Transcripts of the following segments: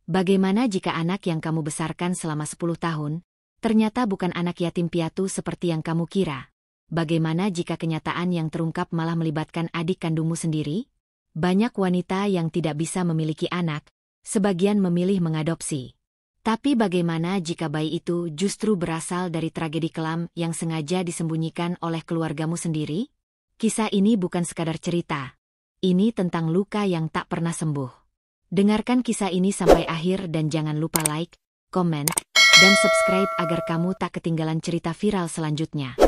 Bagaimana jika anak yang kamu besarkan selama 10 tahun, ternyata bukan anak yatim piatu seperti yang kamu kira? Bagaimana jika kenyataan yang terungkap malah melibatkan adik kandungmu sendiri? Banyak wanita yang tidak bisa memiliki anak, sebagian memilih mengadopsi. Tapi bagaimana jika bayi itu justru berasal dari tragedi kelam yang sengaja disembunyikan oleh keluargamu sendiri? Kisah ini bukan sekadar cerita. Ini tentang luka yang tak pernah sembuh. Dengarkan kisah ini sampai akhir dan jangan lupa like, komen, dan subscribe agar kamu tak ketinggalan cerita viral selanjutnya.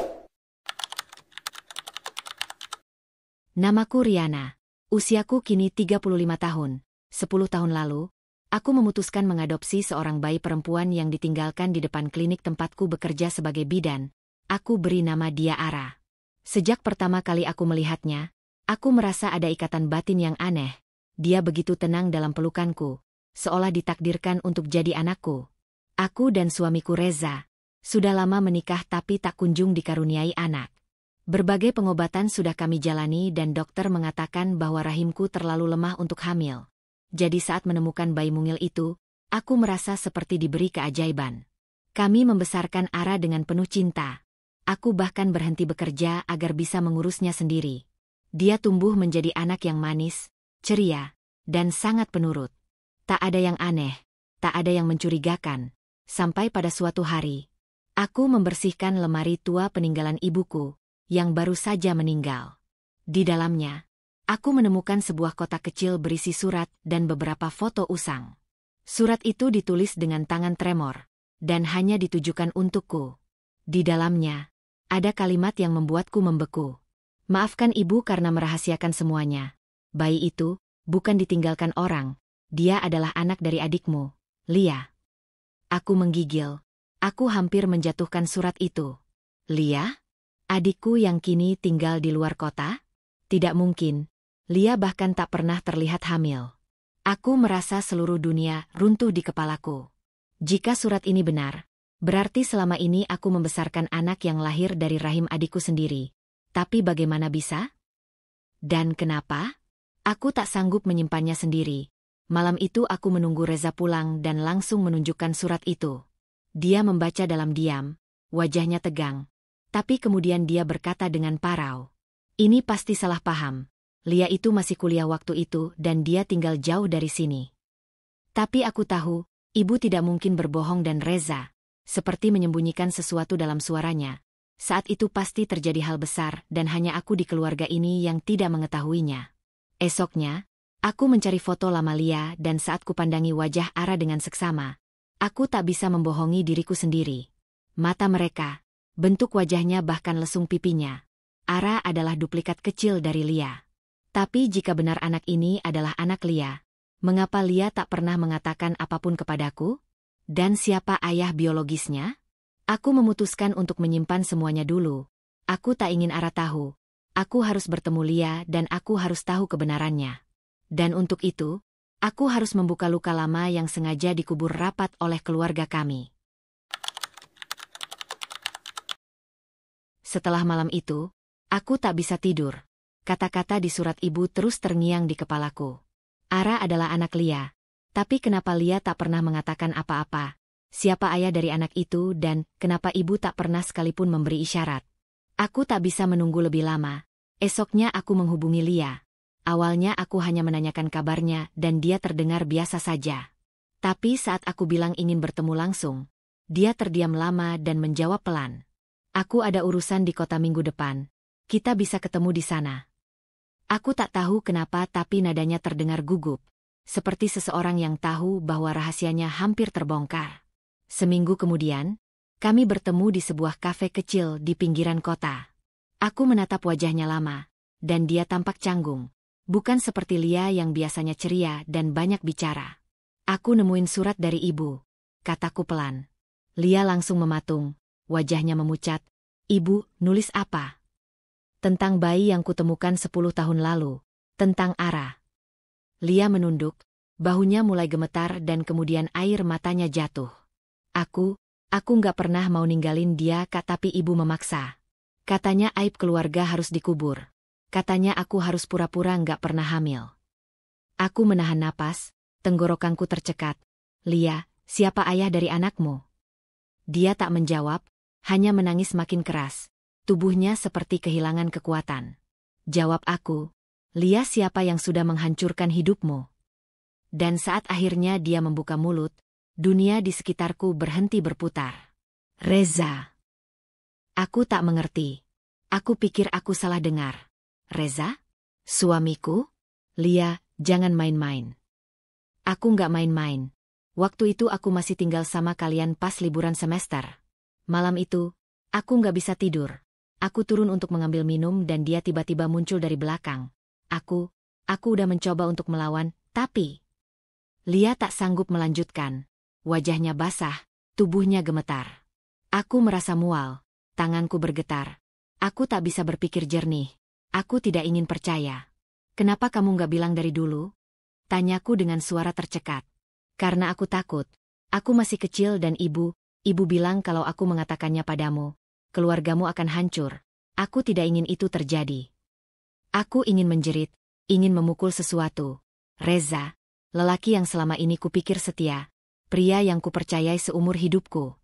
Namaku Riana. Usiaku kini 35 tahun. 10 tahun lalu, aku memutuskan mengadopsi seorang bayi perempuan yang ditinggalkan di depan klinik tempatku bekerja sebagai bidan. Aku beri nama dia Ara. Sejak pertama kali aku melihatnya, aku merasa ada ikatan batin yang aneh. Dia begitu tenang dalam pelukanku, seolah ditakdirkan untuk jadi anakku. Aku dan suamiku Reza sudah lama menikah tapi tak kunjung dikaruniai anak. Berbagai pengobatan sudah kami jalani dan dokter mengatakan bahwa rahimku terlalu lemah untuk hamil. Jadi saat menemukan bayi mungil itu, aku merasa seperti diberi keajaiban. Kami membesarkan Ara dengan penuh cinta. Aku bahkan berhenti bekerja agar bisa mengurusnya sendiri. Dia tumbuh menjadi anak yang manis, ceria, dan sangat penurut. Tak ada yang aneh, tak ada yang mencurigakan. Sampai pada suatu hari, aku membersihkan lemari tua peninggalan ibuku, yang baru saja meninggal. Di dalamnya, aku menemukan sebuah kotak kecil berisi surat dan beberapa foto usang. Surat itu ditulis dengan tangan tremor, dan hanya ditujukan untukku. Di dalamnya, ada kalimat yang membuatku membeku. Maafkan ibu karena merahasiakan semuanya. Bayi itu bukan ditinggalkan orang, dia adalah anak dari adikmu, Lia. Aku menggigil. Aku hampir menjatuhkan surat itu. Lia? Adikku yang kini tinggal di luar kota? Tidak mungkin. Lia bahkan tak pernah terlihat hamil. Aku merasa seluruh dunia runtuh di kepalaku. Jika surat ini benar, berarti selama ini aku membesarkan anak yang lahir dari rahim adikku sendiri. Tapi bagaimana bisa? Dan kenapa? Aku tak sanggup menyimpannya sendiri. Malam itu aku menunggu Reza pulang dan langsung menunjukkan surat itu. Dia membaca dalam diam, wajahnya tegang. Tapi kemudian dia berkata dengan parau, "Ini pasti salah paham. Lia itu masih kuliah waktu itu dan dia tinggal jauh dari sini." Tapi aku tahu, ibu tidak mungkin berbohong dan Reza, seperti menyembunyikan sesuatu dalam suaranya. Saat itu pasti terjadi hal besar dan hanya aku di keluarga ini yang tidak mengetahuinya. Esoknya, aku mencari foto lama Lia dan saat kupandangi wajah Ara dengan seksama, aku tak bisa membohongi diriku sendiri. Mata mereka, bentuk wajahnya bahkan lesung pipinya. Ara adalah duplikat kecil dari Lia. Tapi jika benar anak ini adalah anak Lia, mengapa Lia tak pernah mengatakan apapun kepadaku? Dan siapa ayah biologisnya? Aku memutuskan untuk menyimpan semuanya dulu. Aku tak ingin Ara tahu. Aku harus bertemu Lia dan aku harus tahu kebenarannya. Dan untuk itu, aku harus membuka luka lama yang sengaja dikubur rapat oleh keluarga kami. Setelah malam itu, aku tak bisa tidur. Kata-kata di surat ibu terus terngiang di kepalaku. Ara adalah anak Lia. Tapi kenapa Lia tak pernah mengatakan apa-apa? Siapa ayah dari anak itu dan kenapa ibu tak pernah sekalipun memberi isyarat? Aku tak bisa menunggu lebih lama. Esoknya aku menghubungi Lia. Awalnya aku hanya menanyakan kabarnya dan dia terdengar biasa saja. Tapi saat aku bilang ingin bertemu langsung, dia terdiam lama dan menjawab pelan. "Aku ada urusan di kota minggu depan. Kita bisa ketemu di sana." Aku tak tahu kenapa tapi nadanya terdengar gugup. Seperti seseorang yang tahu bahwa rahasianya hampir terbongkar. Seminggu kemudian, kami bertemu di sebuah kafe kecil di pinggiran kota. Aku menatap wajahnya lama, dan dia tampak canggung. Bukan seperti Lia yang biasanya ceria dan banyak bicara. "Aku nemuin surat dari ibu," kataku pelan. Lia langsung mematung, wajahnya memucat. "Ibu, nulis apa?" "Tentang bayi yang kutemukan 10 tahun lalu. Tentang Ara." Lia menunduk, bahunya mulai gemetar dan kemudian air matanya jatuh. Aku nggak pernah mau ninggalin dia Kak, tapi ibu memaksa. Katanya aib keluarga harus dikubur. Katanya aku harus pura-pura nggak pernah hamil. Aku menahan napas, tenggorokanku tercekat. Lia, siapa ayah dari anakmu? Dia tak menjawab, hanya menangis makin keras. Tubuhnya seperti kehilangan kekuatan. Jawab aku, Lia, siapa yang sudah menghancurkan hidupmu? Dan saat akhirnya dia membuka mulut, dunia di sekitarku berhenti berputar. Reza. Aku tak mengerti. Aku pikir aku salah dengar. Reza? Suamiku? Lia, jangan main-main. Aku nggak main-main. Waktu itu aku masih tinggal sama kalian pas liburan semester. Malam itu, aku nggak bisa tidur. Aku turun untuk mengambil minum dan dia tiba-tiba muncul dari belakang. Aku udah mencoba untuk melawan, tapi... Lia tak sanggup melanjutkan. Wajahnya basah, tubuhnya gemetar. Aku merasa mual, tanganku bergetar. Aku tak bisa berpikir jernih. Aku tidak ingin percaya. Kenapa kamu nggak bilang dari dulu? Tanyaku dengan suara tercekat. Karena aku takut. Aku masih kecil dan ibu bilang kalau aku mengatakannya padamu, keluargamu akan hancur. Aku tidak ingin itu terjadi. Aku ingin menjerit, ingin memukul sesuatu. Reza, lelaki yang selama ini kupikir setia, pria yang kupercayai seumur hidupku.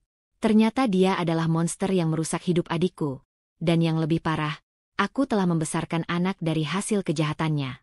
Ternyata dia adalah monster yang merusak hidup adikku. Dan yang lebih parah, aku telah membesarkan anak dari hasil kejahatannya.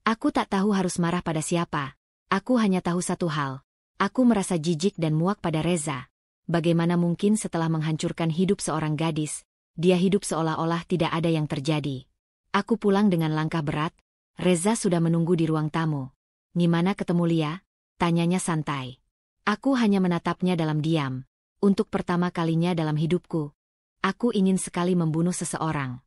Aku tak tahu harus marah pada siapa. Aku hanya tahu satu hal. Aku merasa jijik dan muak pada Reza. Bagaimana mungkin setelah menghancurkan hidup seorang gadis, dia hidup seolah-olah tidak ada yang terjadi. Aku pulang dengan langkah berat. Reza sudah menunggu di ruang tamu. Gimana ketemu Lia? Tanyanya santai. Aku hanya menatapnya dalam diam. Untuk pertama kalinya dalam hidupku, aku ingin sekali membunuh seseorang.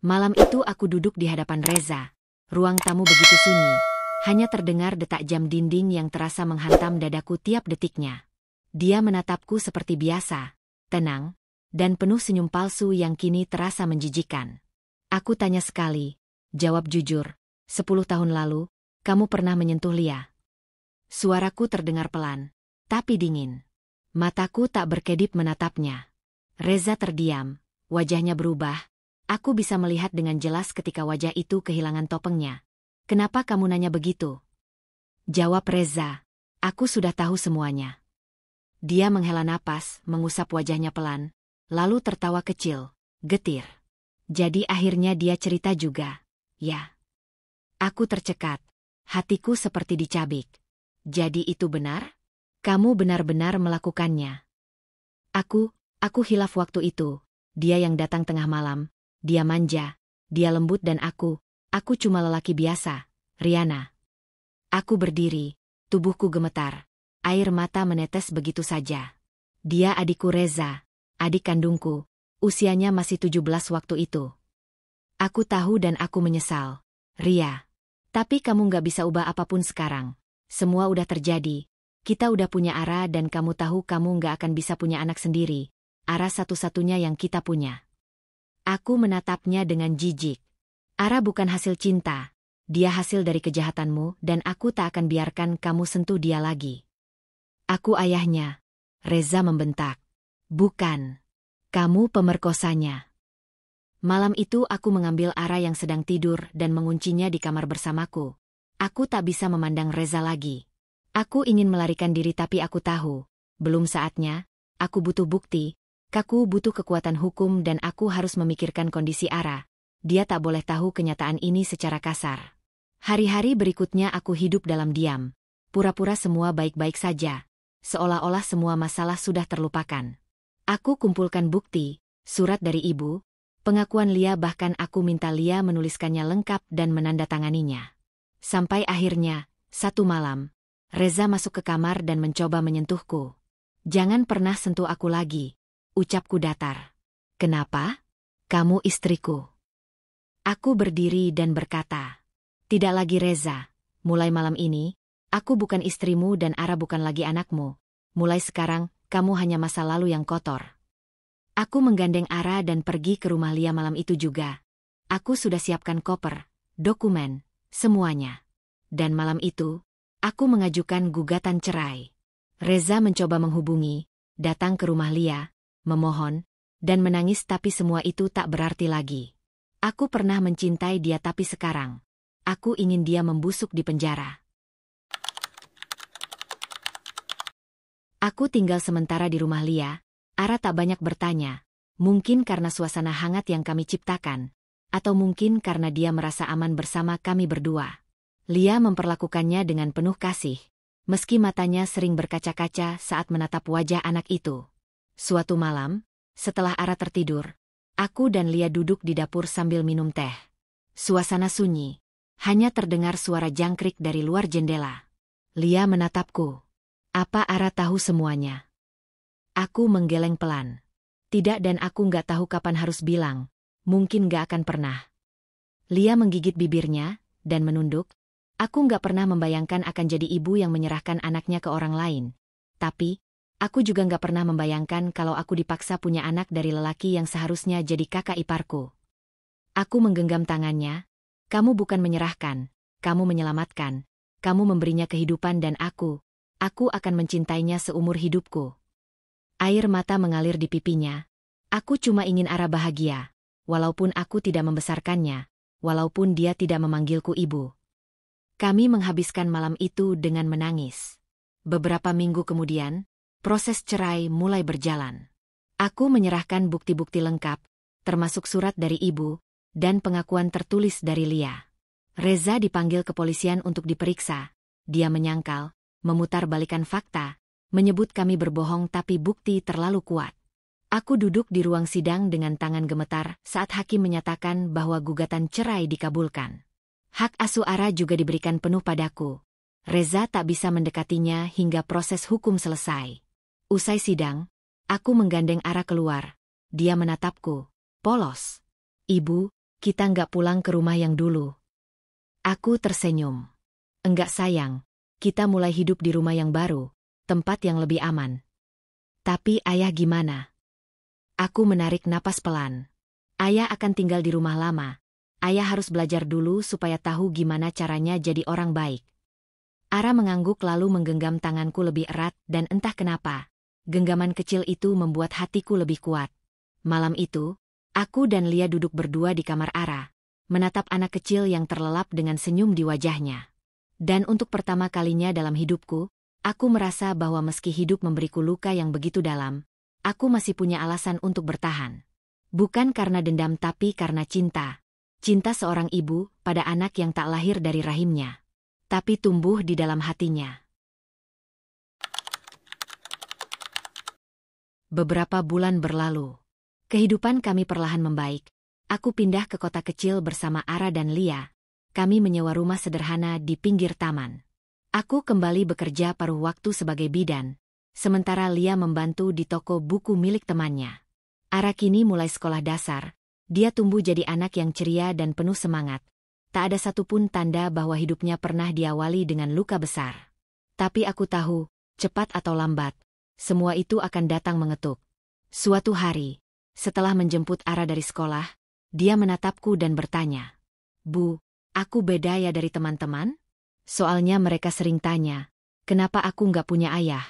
Malam itu aku duduk di hadapan Reza. Ruang tamu begitu sunyi. Hanya terdengar detak jam dinding yang terasa menghantam dadaku tiap detiknya. Dia menatapku seperti biasa, tenang, dan penuh senyum palsu yang kini terasa menjijikan. Aku tanya sekali, jawab jujur, 10 tahun lalu, kamu pernah menyentuh Lia? Suaraku terdengar pelan, tapi dingin. Mataku tak berkedip menatapnya. Reza terdiam, wajahnya berubah. Aku bisa melihat dengan jelas ketika wajah itu kehilangan topengnya. Kenapa kamu nanya begitu? Jawab Reza, aku sudah tahu semuanya. Dia menghela napas, mengusap wajahnya pelan, lalu tertawa kecil, getir. Jadi akhirnya dia cerita juga. Ya. Aku tercekat, hatiku seperti dicabik. Jadi itu benar? Kamu benar-benar melakukannya. Aku hilaf waktu itu. Dia yang datang tengah malam, dia manja, dia lembut dan aku cuma lelaki biasa, Riana. Aku berdiri, tubuhku gemetar, air mata menetes begitu saja. Dia adikku Reza, adik kandungku, usianya masih 17 waktu itu. Aku tahu dan aku menyesal, Ria. Tapi kamu nggak bisa ubah apapun sekarang. Semua udah terjadi. Kita udah punya Ara dan kamu tahu kamu nggak akan bisa punya anak sendiri. Ara satu-satunya yang kita punya. Aku menatapnya dengan jijik. Ara bukan hasil cinta. Dia hasil dari kejahatanmu dan aku tak akan biarkan kamu sentuh dia lagi. Aku ayahnya. Reza membentak. Bukan. Kamu pemerkosanya. Malam itu aku mengambil Ara yang sedang tidur dan menguncinya di kamar bersamaku. Aku tak bisa memandang Reza lagi. Aku ingin melarikan diri tapi aku tahu. Belum saatnya. Aku butuh bukti. Aku butuh kekuatan hukum dan aku harus memikirkan kondisi Ara. Dia tak boleh tahu kenyataan ini secara kasar. Hari-hari berikutnya aku hidup dalam diam. Pura-pura semua baik-baik saja. Seolah-olah semua masalah sudah terlupakan. Aku kumpulkan bukti, surat dari ibu, pengakuan Lia bahkan aku minta Lia menuliskannya lengkap dan menandatanganinya. Sampai akhirnya, satu malam, Reza masuk ke kamar dan mencoba menyentuhku. Jangan pernah sentuh aku lagi, ucapku datar. Kenapa? Kamu istriku. Aku berdiri dan berkata, tidak lagi Reza, mulai malam ini, aku bukan istrimu dan Ara bukan lagi anakmu. Mulai sekarang, kamu hanya masa lalu yang kotor. Aku menggandeng Ara dan pergi ke rumah Lia malam itu juga. Aku sudah siapkan koper, dokumen, semuanya. Dan malam itu, aku mengajukan gugatan cerai. Reza mencoba menghubungi, datang ke rumah Lia, memohon, dan menangis tapi semua itu tak berarti lagi. Aku pernah mencintai dia tapi sekarang, aku ingin dia membusuk di penjara. Aku tinggal sementara di rumah Lia. Ara tak banyak bertanya. Mungkin karena suasana hangat yang kami ciptakan. Atau mungkin karena dia merasa aman bersama kami berdua. Lia memperlakukannya dengan penuh kasih. Meski matanya sering berkaca-kaca saat menatap wajah anak itu. Suatu malam, setelah Ara tertidur, aku dan Lia duduk di dapur sambil minum teh. Suasana sunyi. Hanya terdengar suara jangkrik dari luar jendela. Lia menatapku. Apa Ara tahu semuanya? Aku menggeleng pelan. Tidak, dan aku nggak tahu kapan harus bilang. Mungkin nggak akan pernah. Lia menggigit bibirnya dan menunduk. Aku nggak pernah membayangkan akan jadi ibu yang menyerahkan anaknya ke orang lain. Tapi, aku juga nggak pernah membayangkan kalau aku dipaksa punya anak dari lelaki yang seharusnya jadi kakak iparku. Aku menggenggam tangannya. Kamu bukan menyerahkan, kamu menyelamatkan. Kamu memberinya kehidupan dan aku akan mencintainya seumur hidupku. Air mata mengalir di pipinya. Aku cuma ingin Ara bahagia. Walaupun aku tidak membesarkannya. Walaupun dia tidak memanggilku ibu. Kami menghabiskan malam itu dengan menangis. Beberapa minggu kemudian, proses cerai mulai berjalan. Aku menyerahkan bukti-bukti lengkap, termasuk surat dari ibu, dan pengakuan tertulis dari Lia. Reza dipanggil kepolisian untuk diperiksa. Dia menyangkal, memutarbalikkan fakta, menyebut kami berbohong tapi bukti terlalu kuat. Aku duduk di ruang sidang dengan tangan gemetar saat hakim menyatakan bahwa gugatan cerai dikabulkan. Hak asuh Ara juga diberikan penuh padaku. Reza tak bisa mendekatinya hingga proses hukum selesai. Usai sidang, aku menggandeng Ara keluar. Dia menatapku. Polos. Ibu, kita nggak pulang ke rumah yang dulu. Aku tersenyum. Enggak sayang, kita mulai hidup di rumah yang baru, tempat yang lebih aman. Tapi ayah gimana? Aku menarik napas pelan. Ayah akan tinggal di rumah lama. Ayah harus belajar dulu supaya tahu gimana caranya jadi orang baik. Ara mengangguk lalu menggenggam tanganku lebih erat dan entah kenapa, genggaman kecil itu membuat hatiku lebih kuat. Malam itu, aku dan Lia duduk berdua di kamar Ara, menatap anak kecil yang terlelap dengan senyum di wajahnya. Dan untuk pertama kalinya dalam hidupku, aku merasa bahwa meski hidup memberiku luka yang begitu dalam, aku masih punya alasan untuk bertahan. Bukan karena dendam tapi karena cinta. Cinta seorang ibu pada anak yang tak lahir dari rahimnya, tapi tumbuh di dalam hatinya. Beberapa bulan berlalu. Kehidupan kami perlahan membaik. Aku pindah ke kota kecil bersama Ara dan Lia. Kami menyewa rumah sederhana di pinggir taman. Aku kembali bekerja paruh waktu sebagai bidan. Sementara Lia membantu di toko buku milik temannya. Ara kini mulai sekolah dasar. Dia tumbuh jadi anak yang ceria dan penuh semangat. Tak ada satupun tanda bahwa hidupnya pernah diawali dengan luka besar. Tapi aku tahu, cepat atau lambat, semua itu akan datang mengetuk. Suatu hari, setelah menjemput Ara dari sekolah, dia menatapku dan bertanya, "Bu, aku beda ya dari teman-teman? Soalnya mereka sering tanya, kenapa aku nggak punya ayah?"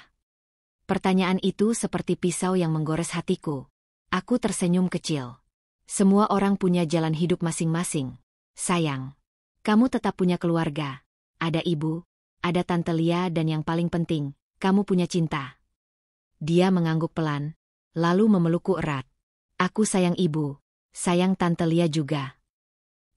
Pertanyaan itu seperti pisau yang menggores hatiku. Aku tersenyum kecil. Semua orang punya jalan hidup masing-masing. Sayang, kamu tetap punya keluarga. Ada ibu, ada Tante Lia dan yang paling penting, kamu punya cinta. Dia mengangguk pelan, lalu memelukku erat. Aku sayang ibu, sayang Tante Lia juga.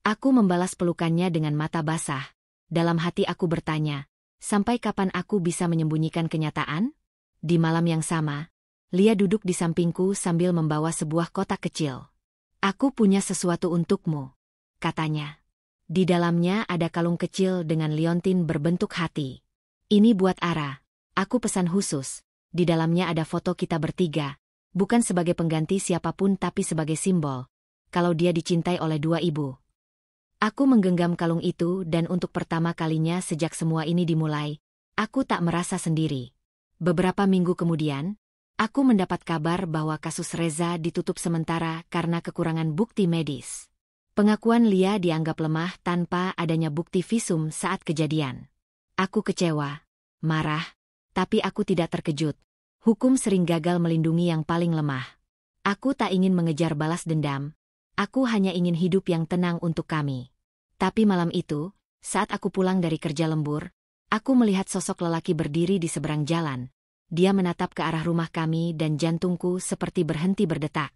Aku membalas pelukannya dengan mata basah. Dalam hati aku bertanya, sampai kapan aku bisa menyembunyikan kenyataan? Di malam yang sama, Lia duduk di sampingku sambil membawa sebuah kotak kecil. "Aku punya sesuatu untukmu," katanya. Di dalamnya ada kalung kecil dengan liontin berbentuk hati. "Ini buat Ara. Aku pesan khusus. Di dalamnya ada foto kita bertiga. Bukan sebagai pengganti siapapun tapi sebagai simbol. Kalau dia dicintai oleh dua ibu." Aku menggenggam kalung itu dan untuk pertama kalinya sejak semua ini dimulai, aku tak merasa sendiri. Beberapa minggu kemudian, aku mendapat kabar bahwa kasus Reza ditutup sementara karena kekurangan bukti medis. Pengakuan Lia dianggap lemah tanpa adanya bukti visum saat kejadian. Aku kecewa, marah, tapi aku tidak terkejut. Hukum sering gagal melindungi yang paling lemah. Aku tak ingin mengejar balas dendam. Aku hanya ingin hidup yang tenang untuk kami. Tapi malam itu, saat aku pulang dari kerja lembur, aku melihat sosok lelaki berdiri di seberang jalan. dia menatap ke arah rumah kami dan jantungku seperti berhenti berdetak.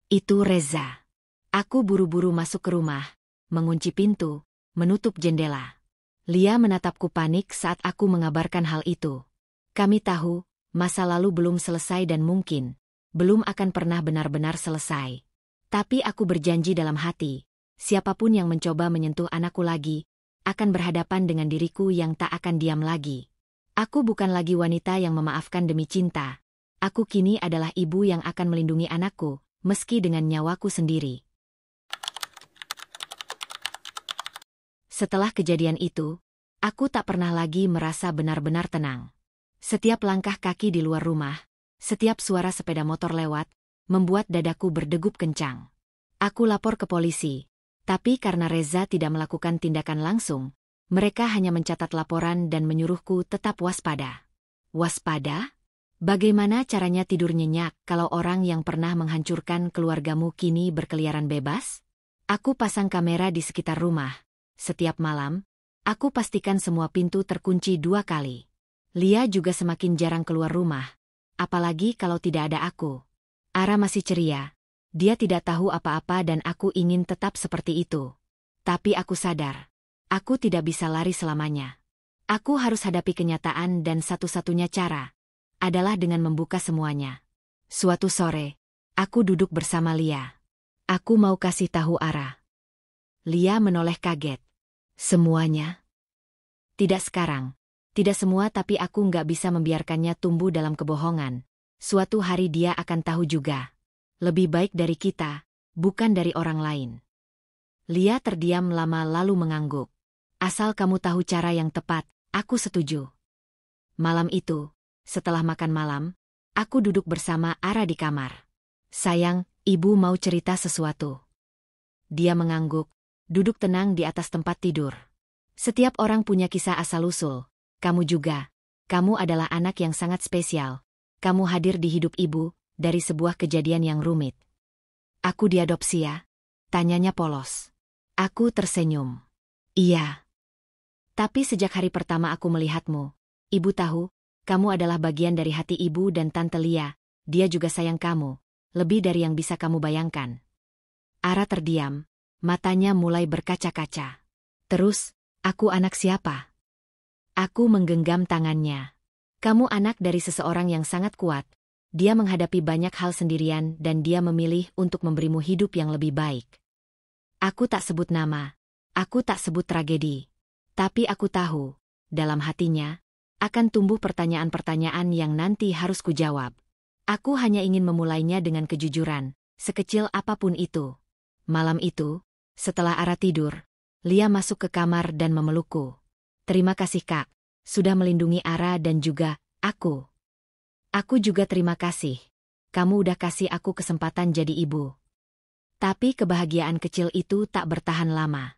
Itu Reza. Aku buru-buru masuk ke rumah, mengunci pintu, menutup jendela. Lia menatapku panik saat aku mengabarkan hal itu. Kami tahu, masa lalu belum selesai dan mungkin belum akan pernah benar-benar selesai. Tapi aku berjanji dalam hati, siapapun yang mencoba menyentuh anakku lagi, akan berhadapan dengan diriku yang tak akan diam lagi. Aku bukan lagi wanita yang memaafkan demi cinta. Aku kini adalah ibu yang akan melindungi anakku, meski dengan nyawaku sendiri. Setelah kejadian itu, aku tak pernah lagi merasa benar-benar tenang. Setiap langkah kaki di luar rumah, setiap suara sepeda motor lewat, membuat dadaku berdegup kencang. Aku lapor ke polisi, tapi karena Reza tidak melakukan tindakan langsung, mereka hanya mencatat laporan dan menyuruhku tetap waspada. Waspada? Bagaimana caranya tidur nyenyak kalau orang yang pernah menghancurkan keluargamu kini berkeliaran bebas? Aku pasang kamera di sekitar rumah. Setiap malam, aku pastikan semua pintu terkunci 2 kali. Lia juga semakin jarang keluar rumah, apalagi kalau tidak ada aku. Ara masih ceria. Dia tidak tahu apa-apa dan aku ingin tetap seperti itu. Tapi aku sadar, aku tidak bisa lari selamanya. Aku harus hadapi kenyataan dan satu-satunya cara adalah dengan membuka semuanya. Suatu sore, aku duduk bersama Lia. Aku mau kasih tahu Ara. Lia menoleh kaget. Semuanya? Tidak sekarang. Tidak semua, tapi aku nggak bisa membiarkannya tumbuh dalam kebohongan. Suatu hari dia akan tahu juga. Lebih baik dari kita, bukan dari orang lain. Lia terdiam lama lalu mengangguk. Asal kamu tahu cara yang tepat, aku setuju. Malam itu, setelah makan malam, aku duduk bersama Ara di kamar. Sayang, ibu mau cerita sesuatu. Dia mengangguk, duduk tenang di atas tempat tidur. Setiap orang punya kisah asal-usul. Kamu juga. Kamu adalah anak yang sangat spesial. Kamu hadir di hidup ibu, dari sebuah kejadian yang rumit. Aku diadopsi ya? Tanyanya polos. Aku tersenyum. Iya. Tapi sejak hari pertama aku melihatmu, ibu tahu, kamu adalah bagian dari hati ibu dan Tante Lia. Dia juga sayang kamu, lebih dari yang bisa kamu bayangkan. Ara terdiam, matanya mulai berkaca-kaca. Terus, aku anak siapa? Aku menggenggam tangannya. Kamu anak dari seseorang yang sangat kuat. Dia menghadapi banyak hal sendirian dan dia memilih untuk memberimu hidup yang lebih baik. Aku tak sebut nama. Aku tak sebut tragedi. Tapi aku tahu, dalam hatinya, akan tumbuh pertanyaan-pertanyaan yang nanti harus kujawab. Aku hanya ingin memulainya dengan kejujuran, sekecil apapun itu. Malam itu, setelah Ara tidur, Lia masuk ke kamar dan memelukku. Terima kasih Kak, sudah melindungi Ara dan juga aku. Aku juga terima kasih. Kamu udah kasih aku kesempatan jadi ibu. Tapi kebahagiaan kecil itu tak bertahan lama.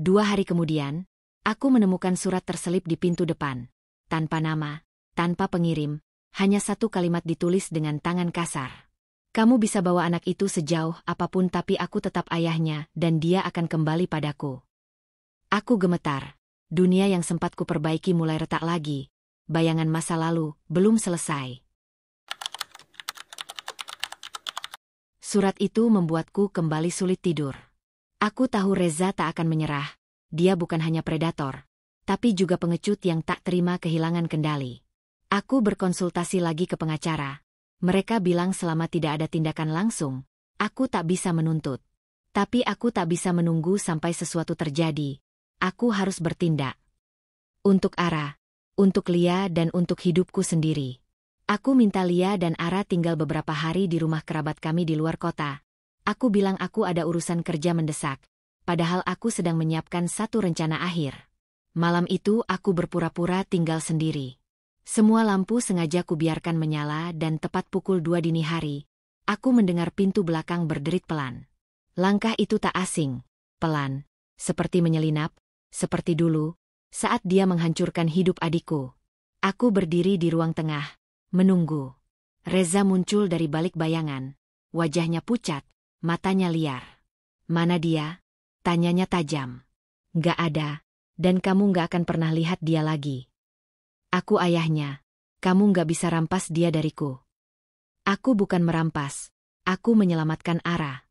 2 hari kemudian, aku menemukan surat terselip di pintu depan. Tanpa nama, tanpa pengirim, hanya 1 kalimat ditulis dengan tangan kasar. Kamu bisa bawa anak itu sejauh apapun tapi aku tetap ayahnya dan dia akan kembali padaku. Aku gemetar. Dunia yang sempat kuperbaiki mulai retak lagi. Bayangan masa lalu belum selesai. Surat itu membuatku kembali sulit tidur. Aku tahu Reza tak akan menyerah. Dia bukan hanya predator, tapi juga pengecut yang tak terima kehilangan kendali. Aku berkonsultasi lagi ke pengacara. Mereka bilang selama tidak ada tindakan langsung, aku tak bisa menuntut. Tapi aku tak bisa menunggu sampai sesuatu terjadi. Aku harus bertindak. Untuk Ara, untuk Lia dan untuk hidupku sendiri. Aku minta Lia dan Ara tinggal beberapa hari di rumah kerabat kami di luar kota. Aku bilang aku ada urusan kerja mendesak, padahal aku sedang menyiapkan satu rencana akhir. Malam itu aku berpura-pura tinggal sendiri. Semua lampu sengaja kubiarkan menyala dan tepat pukul 2 dini hari, aku mendengar pintu belakang berderit pelan. Langkah itu tak asing, pelan, seperti menyelinap, seperti dulu, saat dia menghancurkan hidup adikku. Aku berdiri di ruang tengah, menunggu. Reza muncul dari balik bayangan, wajahnya pucat, matanya liar. Mana dia? Tanyanya tajam. Nggak ada. Dan kamu nggak akan pernah lihat dia lagi. Aku ayahnya. kamu nggak bisa rampas dia dariku. Aku bukan merampas, aku menyelamatkan Ara.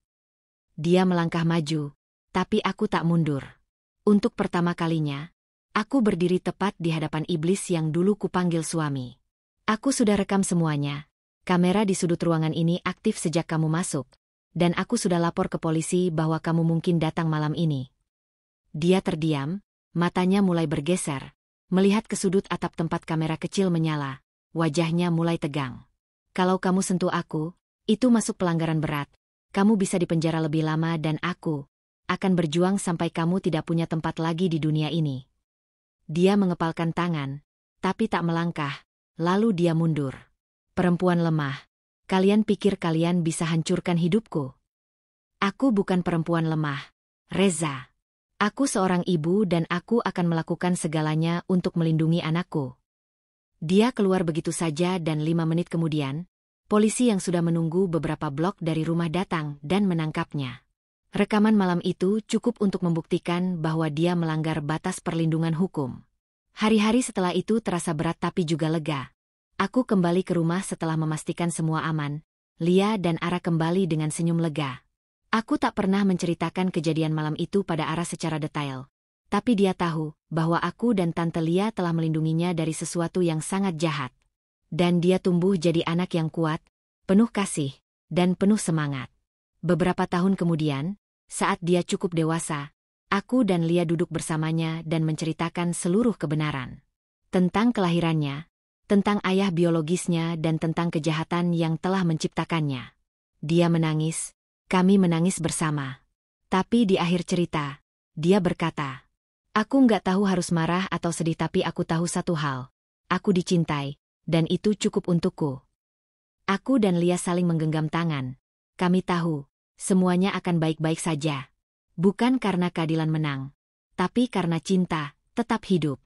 Dia melangkah maju, tapi aku tak mundur. Untuk pertama kalinya, aku berdiri tepat di hadapan iblis yang dulu kupanggil suami. Aku sudah rekam semuanya. Kamera di sudut ruangan ini aktif sejak kamu masuk, dan aku sudah lapor ke polisi bahwa kamu mungkin datang malam ini. Dia terdiam, matanya mulai bergeser, melihat ke sudut atap tempat kamera kecil menyala, wajahnya mulai tegang. Kalau kamu sentuh aku, itu masuk pelanggaran berat. Kamu bisa dipenjara lebih lama dan aku akan berjuang sampai kamu tidak punya tempat lagi di dunia ini. Dia mengepalkan tangan, tapi tak melangkah, lalu dia mundur. Perempuan lemah. Kalian pikir kalian bisa hancurkan hidupku? Aku bukan perempuan lemah, Reza. Aku seorang ibu dan aku akan melakukan segalanya untuk melindungi anakku. Dia keluar begitu saja dan 5 menit kemudian, polisi yang sudah menunggu beberapa blok dari rumah datang dan menangkapnya. Rekaman malam itu cukup untuk membuktikan bahwa dia melanggar batas perlindungan hukum. Hari-hari setelah itu terasa berat tapi juga lega. Aku kembali ke rumah setelah memastikan semua aman. Lia dan Ara kembali dengan senyum lega. Aku tak pernah menceritakan kejadian malam itu pada Ara secara detail. Tapi dia tahu bahwa aku dan Tante Lia telah melindunginya dari sesuatu yang sangat jahat. Dan dia tumbuh jadi anak yang kuat, penuh kasih, dan penuh semangat. Beberapa tahun kemudian, saat dia cukup dewasa, aku dan Lia duduk bersamanya dan menceritakan seluruh kebenaran. Tentang kelahirannya, tentang ayah biologisnya dan tentang kejahatan yang telah menciptakannya. Dia menangis, kami menangis bersama. Tapi di akhir cerita, dia berkata, aku nggak tahu harus marah atau sedih tapi aku tahu satu hal. Aku dicintai, dan itu cukup untukku. Aku dan Lia saling menggenggam tangan. Kami tahu, semuanya akan baik-baik saja. Bukan karena keadilan menang, tapi karena cinta tetap hidup.